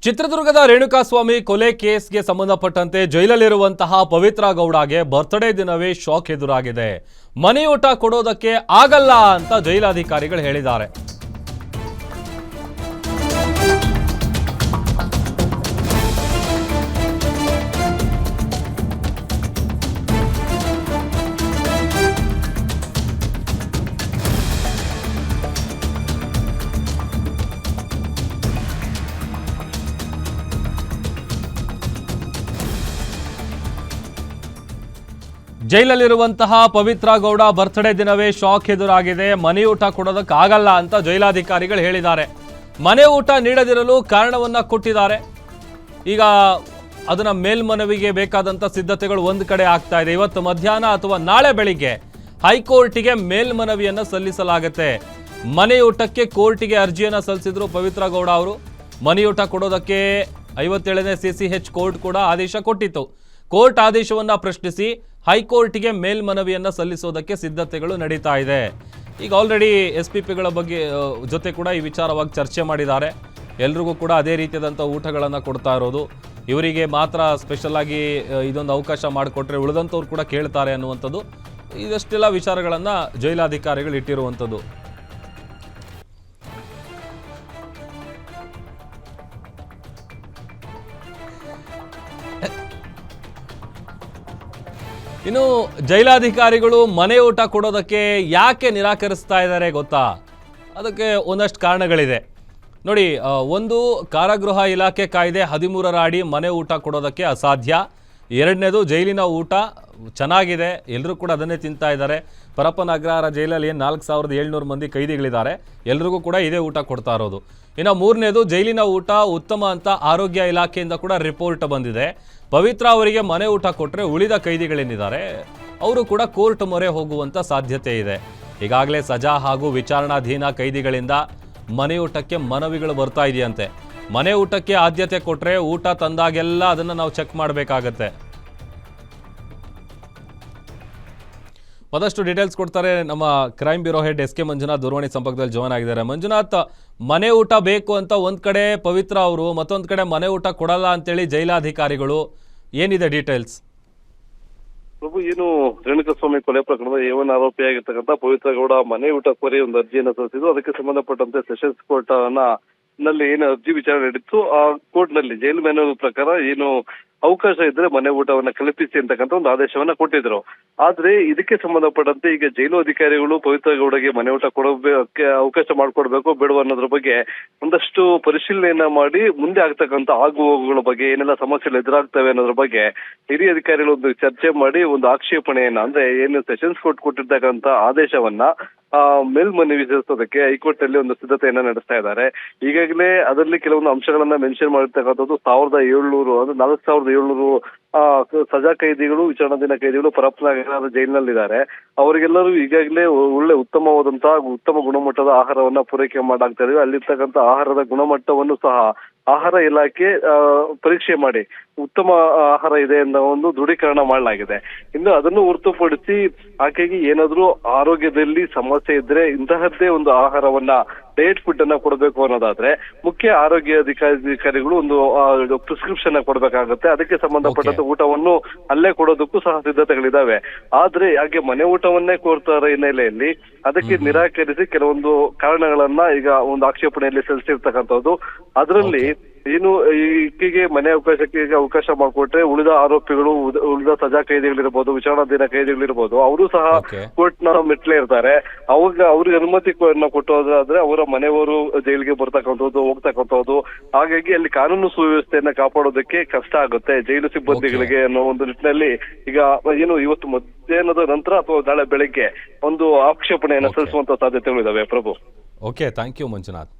ಚಿತ್ರದುರ್ಗದ ರೇಣುಕಾಸ್ವಾಮಿ ಕೊಲೆ ಕೇಸ್ಗೆ ಸಂಬಂಧಪಟ್ಟಂತೆ ಜೈಲಲ್ಲಿರುವಂತಹ ಪವಿತ್ರ ಗೌಡಗೆ ಬರ್ತ್ಡೇ ದಿನವೇ ಶಾಕ್ ಎದುರಾಗಿದೆ. ಮನೆಯೂಟ ಕೊಡೋದಕ್ಕೆ ಆಗಲ್ಲ ಅಂತ ಜೈಲಾಧಿಕಾರಿಗಳು ಹೇಳಿದ್ದಾರೆ. ಜೈಲಲ್ಲಿರುವಂತಹ ಪವಿತ್ರ ಗೌಡ ಬರ್ತ್ಡೇ ದಿನವೇ ಶಾಕ್ ಎದುರಾಗಿದೆ. ಮನೆಯೂಟ ಕೊಡೋದಕ್ಕಾಗಲ್ಲ ಅಂತ ಜೈಲಾಧಿಕಾರಿಗಳು ಹೇಳಿದ್ದಾರೆ. ಮನೆ ಊಟ ನೀಡದಿರಲು ಕಾರಣವನ್ನ ಕೊಟ್ಟಿದ್ದಾರೆ. ಈಗ ಅದನ್ನ ಮೇಲ್ಮನವಿಗೆ ಬೇಕಾದಂತ ಸಿದ್ಧತೆಗಳು ಒಂದು ಕಡೆ ಆಗ್ತಾ ಇದೆ. ಇವತ್ತು ಮಧ್ಯಾಹ್ನ ಅಥವಾ ನಾಳೆ ಬೆಳಿಗ್ಗೆ ಹೈಕೋರ್ಟಿಗೆ ಮೇಲ್ಮನವಿಯನ್ನ ಸಲ್ಲಿಸಲಾಗುತ್ತೆ. ಮನೆಯೂಟಕ್ಕೆ ಕೋರ್ಟಿಗೆ ಅರ್ಜಿಯನ್ನ ಸಲ್ಲಿಸಿದ್ರು ಪವಿತ್ರ ಗೌಡ ಅವರು. ಮನೆಯೂಟ ಕೊಡೋದಕ್ಕೆ 57ನೇ CCH ಕೋರ್ಟ್ ಕೂಡ ಆದೇಶ ಕೊಟ್ಟಿತ್ತು. ಕೋರ್ಟ್ ಆದೇಶವನ್ನ ಪ್ರಶ್ನಿಸಿ ಹೈಕೋರ್ಟ್ಗೆ ಮೇಲ್ಮನವಿಯನ್ನ ಸಲ್ಲಿಸೋದಕ್ಕೆ ಸಿದ್ಧತೆಗಳು ನಡೀತಾ ಇದೆ. ಈಗ ಆಲ್ರೆಡಿ SPPಗಳ ಬಗ್ಗೆ ಜೊತೆ ಕೂಡ ಈ ವಿಚಾರವಾಗಿ ಚರ್ಚೆ ಮಾಡಿದ್ದಾರೆ. ಎಲ್ರಿಗೂ ಕೂಡ ಅದೇ ರೀತಿಯಾದಂಥ ಊಟಗಳನ್ನು ಕೊಡ್ತಾ ಇರೋದು. ಇವರಿಗೆ ಮಾತ್ರ ಸ್ಪೆಷಲ್ ಆಗಿ ಇದೊಂದು ಅವಕಾಶ ಮಾಡಿಕೊಟ್ರೆ ಉಳಿದಂಥವ್ರು ಕೂಡ ಕೇಳ್ತಾರೆ ಅನ್ನುವಂಥದ್ದು ಇದಷ್ಟೆಲ್ಲ ವಿಚಾರಗಳನ್ನು ಜೈಲಾಧಿಕಾರಿಗಳು ಇಟ್ಟಿರುವಂಥದ್ದು. ಇನ್ನು ಜೈಲಾಧಿಕಾರಿಗಳು ಮನೆ ಊಟ ಕೊಡೋದಕ್ಕೆ ಯಾಕೆ ನಿರಾಕರಿಸ್ತಾ ಇದ್ದಾರೆ ಗೊತ್ತಾ? ಅದಕ್ಕೆ ಒಂದಷ್ಟು ಕಾರಣಗಳಿದೆ ನೋಡಿ. ಒಂದು, ಕಾರಾಗೃಹ ಇಲಾಖೆ ಕಾಯ್ದೆ 13ರ ಅಡಿ ಮನೆ ಊಟ ಕೊಡೋದಕ್ಕೆ ಅಸಾಧ್ಯ. ಎರಡನೇದು, ಜೈಲಿನ ಊಟ ಚೆನ್ನಾಗಿದೆ, ಎಲ್ಲರೂ ಕೂಡ ಅದನ್ನೇ ತಿಂತಾ ಇದ್ದಾರೆ. ಪರಪ್ಪನ ಅಗ್ರಹಾರ ಜೈಲಲ್ಲಿ 4700 ಮಂದಿ ಕೈದಿಗಳಿದ್ದಾರೆ, ಎಲ್ರಿಗೂ ಕೂಡ ಇದೇ ಊಟ ಕೊಡ್ತಾ ಇರೋದು. ಇನ್ನು ಮೂರನೇದು, ಜೈಲಿನ ಊಟ ಉತ್ತಮ ಅಂತ ಆರೋಗ್ಯ ಇಲಾಖೆಯಿಂದ ಕೂಡ ರಿಪೋರ್ಟ್ ಬಂದಿದೆ. ಪವಿತ್ರ ಅವರಿಗೆ ಮನೆ ಊಟ ಕೊಟ್ಟರೆ ಉಳಿದ ಕೈದಿಗಳೇನಿದ್ದಾರೆ ಅವರು ಕೂಡ ಕೋರ್ಟ್ ಮೊರೆ ಹೋಗುವಂಥ ಸಾಧ್ಯತೆ ಇದೆ. ಈಗಾಗಲೇ ಸಜಾ ಹಾಗೂ ವಿಚಾರಣಾಧೀನ ಕೈದಿಗಳಿಂದ ಮನೆಯೂಟಕ್ಕೆ ಮನವಿಗಳು ಬರ್ತಾ ಇದೆಯಂತೆ. ಮನೆ ಊಟಕ್ಕೆ ಆದ್ಯತೆ ಕೊಟ್ಟರೆ ಊಟ ತಂದಾಗೆಲ್ಲ ಅದನ್ನು ನಾವು ಚೆಕ್ ಮಾಡಬೇಕಾಗತ್ತೆ. ಮತ್ತಷ್ಟು ಡೀಟೇಲ್ಸ್ ಕೊಡ್ತಾರೆ ನಮ್ಮ crime bureau head SK Manjunath ದೂರವಾಣಿ ಸಂಪರ್ಕದಲ್ಲಿ ಜಾಯ್ನ್ ಆಗಿದ್ದಾರೆ. ಮಂಜುನಾಥ್, ಮನೆ ಊಟ ಬೇಕು ಅಂತ ಒಂದು ಕಡೆ ಪವಿತ್ರ ಅವರು, ಮತ್ತೊಂದು ಕಡೆ ಮನೆ ಊಟ ಕೊಡಲ್ಲ ಅಂತೇಳಿ ಜೈಲಾಧಿಕಾರಿಗಳು, ಏನಿದೆ ಡೀಟೇಲ್ಸ್? ಪ್ರಭು, ಏನು ರೇಣುಕಾಸ್ವಾಮಿ ಕೊಲೆ ಪ್ರಕರಣದ A1 ಆರೋಪಿಯಾಗಿರ್ತಕ್ಕಂಥ ಪವಿತ್ರ ಗೌಡ ಮನೆ ಊಟ ಕೋರಿ ಒಂದು ಅರ್ಜಿಯನ್ನು ಸಲ್ಲಿಸಿದ್ದು. ಅದಕ್ಕೆ ಸಂಬಂಧಪಟ್ಟಂತೆ ಸೆಷನ್ಸ್ ಕೋರ್ಟ್ ನಲ್ಲಿ ಏನು ಅರ್ಜಿ ವಿಚಾರಣೆ ನಡೀತು. ಆ ಕೋರ್ಟ್ ನಲ್ಲಿ ಜೈಲು ಮ್ಯಾನ್ಯಲ್ ಪ್ರಕಾರ ಏನು ಅವಕಾಶ ಇದ್ರೆ ಮನೆ ಊಟವನ್ನ ಕಲ್ಪಿಸಿ ಅಂತಕ್ಕಂಥ ಒಂದು ಆದೇಶವನ್ನ ಕೊಟ್ಟಿದ್ರು. ಆದ್ರೆ ಇದಕ್ಕೆ ಸಂಬಂಧಪಟ್ಟಂತೆ ಈಗ ಜೈಲು ಅಧಿಕಾರಿಗಳು ಪವಿತ್ರ ಗೌಡಗೆ ಮನೆ ಊಟ ಕೊಡೋಕೆ ಅವಕಾಶ ಮಾಡ್ಕೊಡ್ಬೇಕು ಬೇಡವ ಅನ್ನೋದ್ರ ಬಗ್ಗೆ ಒಂದಷ್ಟು ಪರಿಶೀಲನೆಯನ್ನ ಮಾಡಿ ಮುಂದೆ ಆಗ್ತಕ್ಕಂಥ ಆಗು ಹೋಗುಗಳ ಬಗ್ಗೆ ಏನೆಲ್ಲ ಸಮಸ್ಯೆಗಳು ಎದುರಾಗ್ತವೆ ಅನ್ನೋದ್ರ ಬಗ್ಗೆ ಹಿರಿಯ ಅಧಿಕಾರಿಗಳು ಒಂದು ಚರ್ಚೆ ಮಾಡಿ ಒಂದು ಆಕ್ಷೇಪಣೆಯನ್ನ, ಅಂದ್ರೆ ಏನು ಸೆಷನ್ಸ್ ಕೋರ್ಟ್ ಕೊಟ್ಟಿರ್ತಕ್ಕಂಥ ಆದೇಶವನ್ನ ಮೇಲ್ಮನವಿ ಸಲ್ಲಿಸೋದಕ್ಕೆ ಹೈಕೋರ್ಟ್ ಅಲ್ಲಿ ಒಂದು ಸಿದ್ಧತೆಯನ್ನ ನಡೆಸ್ತಾ ಇದ್ದಾರೆ. ಈಗಾಗಲೇ ಅದರಲ್ಲಿ ಕೆಲವೊಂದು ಅಂಶಗಳನ್ನ ಮೆನ್ಷನ್ ಮಾಡಿರ್ತಕ್ಕಂಥದ್ದು 1700 ಅಂದ್ರೆ 4700 ಸಜಾ ಕೈದಿಗಳು, ವಿಚಾರಣಾಧೀನ ಕೈದಿಗಳು ಪರಪ್ಪನ ಜೈಲಿನಲ್ಲಿದ್ದಾರೆ. ಅವರಿಗೆಲ್ಲರೂ ಈಗಾಗಲೇ ಒಳ್ಳೆ ಉತ್ತಮವಾದಂತಹ ಉತ್ತಮ ಗುಣಮಟ್ಟದ ಆಹಾರವನ್ನ ಪೂರೈಕೆ ಮಾಡಾಗ್ತಾ ಇದೆ. ಅಲ್ಲಿರ್ತಕ್ಕಂಥ ಆಹಾರದ ಗುಣಮಟ್ಟವನ್ನು ಸಹ ಆಹಾರ ಇಲಾಖೆ ಪರೀಕ್ಷೆ ಮಾಡಿ ಉತ್ತಮ ಆಹಾರ ಇದೆ ಅನ್ನೋ ಒಂದು ದೃಢೀಕರಣ ಮಾಡಲಾಗಿದೆ. ಇನ್ನು ಅದನ್ನು ಹೊರತುಪಡಿಸಿ ಆಕೆಗೆ ಏನಾದ್ರೂ ಆರೋಗ್ಯದಲ್ಲಿ ಸಮಸ್ಯೆ ಇದ್ರೆ ಇಂತಹದ್ದೇ ಒಂದು ಆಹಾರವನ್ನ, ಡಯಟ್ ಫುಡ್ ಅನ್ನ ಕೊಡಬೇಕು ಅನ್ನೋದಾದ್ರೆ ಮುಖ್ಯ ಆರೋಗ್ಯ ಅಧಿಕಾರಿಗಳು ಒಂದು ಪ್ರಿಸ್ಕ್ರಿಪ್ಷನ್ ಕೊಡಬೇಕಾಗುತ್ತೆ. ಅದಕ್ಕೆ ಸಂಬಂಧಪಟ್ಟಂತ ಊಟವನ್ನು ಅಲ್ಲೇ ಕೊಡೋದಕ್ಕೂ ಸಹ ಸಿದ್ಧತೆಗಳಿದಾವೆ. ಆದ್ರೆ ಹಾಗೆ ಮನೆ ಊಟವನ್ನೇ ಕೋರ್ತಾ ಹಿನ್ನೆಲೆಯಲ್ಲಿ ಅದಕ್ಕೆ ನಿರಾಕರಿಸಿ ಕೆಲವೊಂದು ಕಾರಣಗಳನ್ನ ಈಗ ಒಂದು ಆಕ್ಷೇಪಣೆಯಲ್ಲಿ ಸಲ್ಲಿಸಿರ್ತಕ್ಕಂಥದ್ದು. ಅದರಲ್ಲಿ ಏನು ಈಕೆಗೆ ಮನೆ ಅವಕಾಶ ಮಾಡಿಕೊಟ್ರೆ ಉಳಿದ ಆರೋಪಿಗಳು, ಉಳಿದ ಸಜಾ ಕೈದಿಗಳಿರ್ಬೋದು, ವಿಚಾರಣಾಧೀನ ಕೈದಿಗಳಿರ್ಬೋದು, ಅವರು ಸಹ ಕೋರ್ಟ್ ನ ಮೆಟ್ಲೆ ಇರ್ತಾರೆ. ಅವಾಗ ಅವ್ರಿಗೆ ಅನುಮತಿ ಕೊಟ್ಟೋದಾದ್ರೆ ಅವರ ಮನೆಯವರು ಜೈಲಿಗೆ ಬರ್ತಕ್ಕಂಥದ್ದು, ಹೋಗ್ತಕ್ಕಂಥದ್ದು. ಹಾಗಾಗಿ ಅಲ್ಲಿ ಕಾನೂನು ಸುವ್ಯವಸ್ಥೆಯನ್ನ ಕಾಪಾಡೋದಕ್ಕೆ ಕಷ್ಟ ಆಗುತ್ತೆ ಜೈಲು ಸಿಬ್ಬಂದಿಗಳಿಗೆ ಅನ್ನೋ ಒಂದು ನಿಟ್ಟಿನಲ್ಲಿ ಈಗ ಏನು ಇವತ್ತು ಮಧ್ಯಾಹ್ನದ ನಂತರ ಅಥವಾ ನಾಳೆ ಬೆಳಗ್ಗೆ ಒಂದು ಆಕ್ಷೇಪಣೆಯನ್ನು ಸಲ್ಲಿಸುವಂತ ಸಾಧ್ಯತೆಗಳಿದಾವೆ. ಪ್ರಭು, ಓಕೆ, ಥ್ಯಾಂಕ್ ಯು ಮಂಜುನಾಥ್.